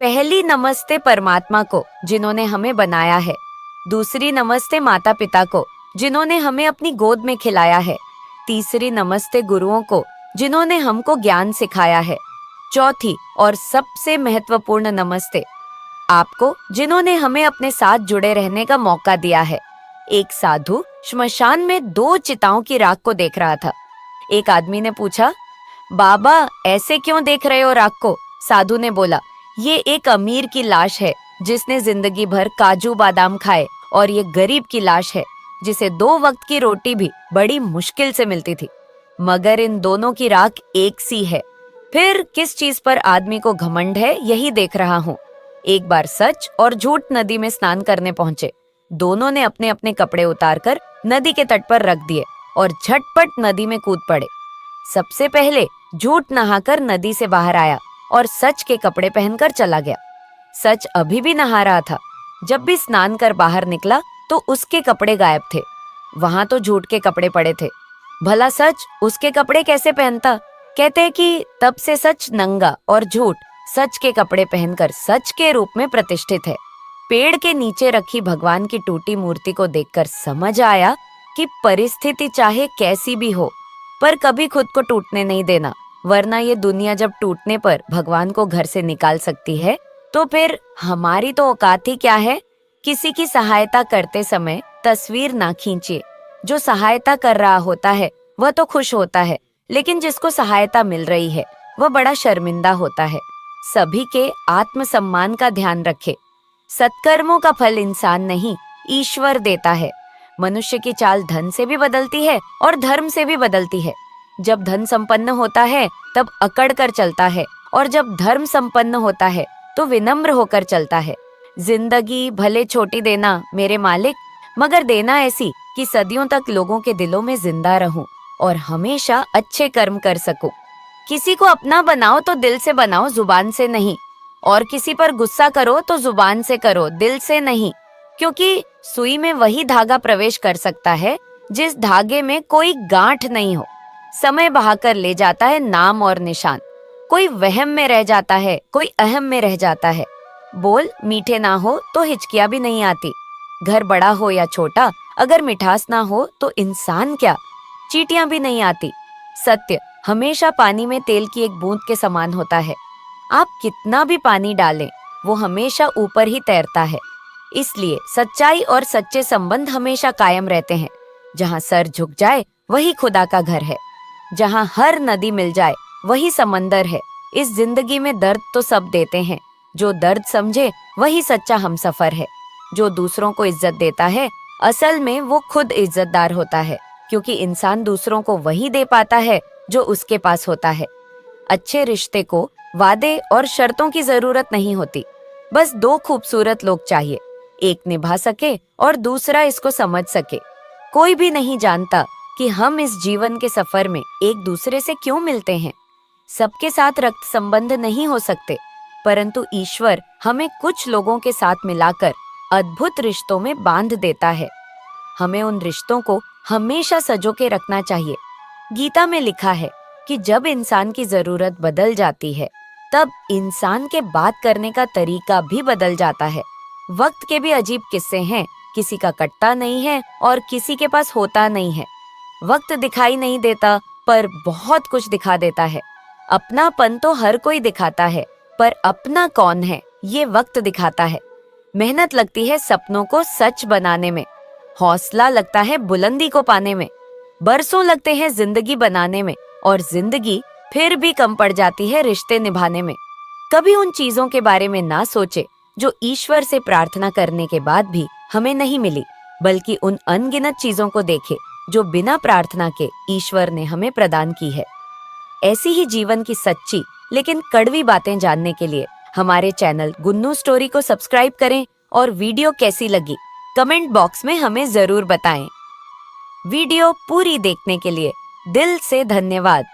पहली नमस्ते परमात्मा को जिन्होंने हमें बनाया है। दूसरी नमस्ते माता पिता को जिन्होंने हमें अपनी गोद में खिलाया है। तीसरी नमस्ते गुरुओं को जिन्होंने हमको ज्ञान सिखाया है। चौथी और सबसे महत्वपूर्ण नमस्ते आपको जिन्होंने हमें अपने साथ जुड़े रहने का मौका दिया है। एक साधु श्मशान में दो चिताओं की राख को देख रहा था। एक आदमी ने पूछा, बाबा ऐसे क्यों देख रहे हो राख को? साधु ने बोला, ये एक अमीर की लाश है जिसने जिंदगी भर काजू बादाम खाए, और ये गरीब की लाश है जिसे 2 वक्त की रोटी भी बड़ी मुश्किल से मिलती थी। मगर इन दोनों की राख एक सी है। फिर किस चीज पर आदमी को घमंड है, यही देख रहा हूँ। एक बार सच और झूठ नदी में स्नान करने पहुंचे। दोनों ने अपने अपने कपड़े उतारकर नदी के तट पर रख दिए और झटपट नदी में कूद पड़े। सबसे पहले झूठ नहाकर नदी से बाहर आया और सच के कपड़े पहनकर चला गया। सच अभी भी नहा रहा था। जब भी स्नान कर बाहर निकला तो उसके कपड़े गायब थे। वहां तो झूठ के कपड़े पड़े थे। भला सच उसके कपड़े कैसे पहनता? कहते हैं कि तब से सच नंगा और झूठ सच के कपड़े पहनकर सच के रूप में प्रतिष्ठित है। पेड़ के नीचे रखी भगवान की टूटी मूर्ति को देखकर समझ आया कि परिस्थिति चाहे कैसी भी हो, पर कभी खुद को टूटने नहीं देना, वरना ये दुनिया जब टूटने पर भगवान को घर से निकाल सकती है तो फिर हमारी तो औकात ही क्या है। किसी की सहायता करते समय तस्वीर ना खींचिए। जो सहायता कर रहा होता है वह तो खुश होता है, लेकिन जिसको सहायता मिल रही है वह बड़ा शर्मिंदा होता है। सभी के आत्मसम्मान का ध्यान रखे। सत्कर्मों का फल इंसान नहीं, ईश्वर देता है। मनुष्य की चाल धन से भी बदलती है और धर्म से भी बदलती है। जब धन संपन्न होता है तब अकड़ कर चलता है, और जब धर्म संपन्न होता है तो विनम्र होकर चलता है। जिंदगी भले छोटी देना मेरे मालिक, मगर देना ऐसी कि सदियों तक लोगों के दिलों में जिंदा रहूं और हमेशा अच्छे कर्म कर सकूं। किसी को अपना बनाओ तो दिल से बनाओ, जुबान से नहीं। और किसी पर गुस्सा करो तो जुबान से करो, दिल से नहीं। क्योंकि सुई में वही धागा प्रवेश कर सकता है जिस धागे में कोई गांठ नहीं हो। समय बहाकर ले जाता है नाम और निशान। कोई वहम में रह जाता है, कोई अहम में रह जाता है। बोल मीठे ना हो तो हिचकियां भी नहीं आती। घर बड़ा हो या छोटा, अगर मिठास ना हो तो इंसान क्या, चींटियां भी नहीं आती। सत्य हमेशा पानी में तेल की एक बूंद के समान होता है। आप कितना भी पानी डालें, वो हमेशा ऊपर ही तैरता है। इसलिए सच्चाई और सच्चे संबंध हमेशा कायम रहते हैं। जहाँ सर झुक जाए वही खुदा का घर है। जहाँ हर नदी मिल जाए वही समंदर है। इस जिंदगी में दर्द तो सब देते हैं। जो दर्द समझे वही सच्चा हमसफर है। जो दूसरों को इज्जत देता है असल में वो खुद इज्जतदार होता है, क्योंकि इंसान दूसरों को वही दे पाता है जो उसके पास होता है। अच्छे रिश्ते को वादे और शर्तों की जरूरत नहीं होती। बस 2 खूबसूरत लोग चाहिए, एक निभा सके और दूसरा इसको समझ सके। कोई भी नहीं जानता कि हम इस जीवन के सफर में एक दूसरे से क्यों मिलते हैं। सबके साथ रक्त संबंध नहीं हो सकते, परंतु ईश्वर हमें कुछ लोगों के साथ मिलाकर अद्भुत रिश्तों में बांध देता है। हमें उन रिश्तों को हमेशा सजो के रखना चाहिए। गीता में लिखा है कि जब इंसान की जरूरत बदल जाती है तब इंसान के बात करने का तरीका भी बदल जाता है। वक्त के भी अजीब किस्से हैं। किसी का कटता नहीं है और किसी के पास होता नहीं है। वक्त दिखाई नहीं देता पर बहुत कुछ दिखा देता है। अपनापन तो हर कोई दिखाता है, पर अपना कौन है ये वक्त दिखाता है। मेहनत लगती है सपनों को सच बनाने में। हौसला लगता है बुलंदी को पाने में। बरसों लगते हैं जिंदगी बनाने में, और जिंदगी फिर भी कम पड़ जाती है रिश्ते निभाने में। कभी उन चीजों के बारे में ना सोचे जो ईश्वर से प्रार्थना करने के बाद भी हमें नहीं मिली, बल्कि उन अनगिनत चीजों को देखे जो बिना प्रार्थना के ईश्वर ने हमें प्रदान की है। ऐसी ही जीवन की सच्ची लेकिन कड़वी बातें जानने के लिए हमारे चैनल गुन्नू स्टोरी को सब्सक्राइब करें, और वीडियो कैसी लगी कमेंट बॉक्स में हमें जरूर बताएं। वीडियो पूरी देखने के लिए दिल से धन्यवाद।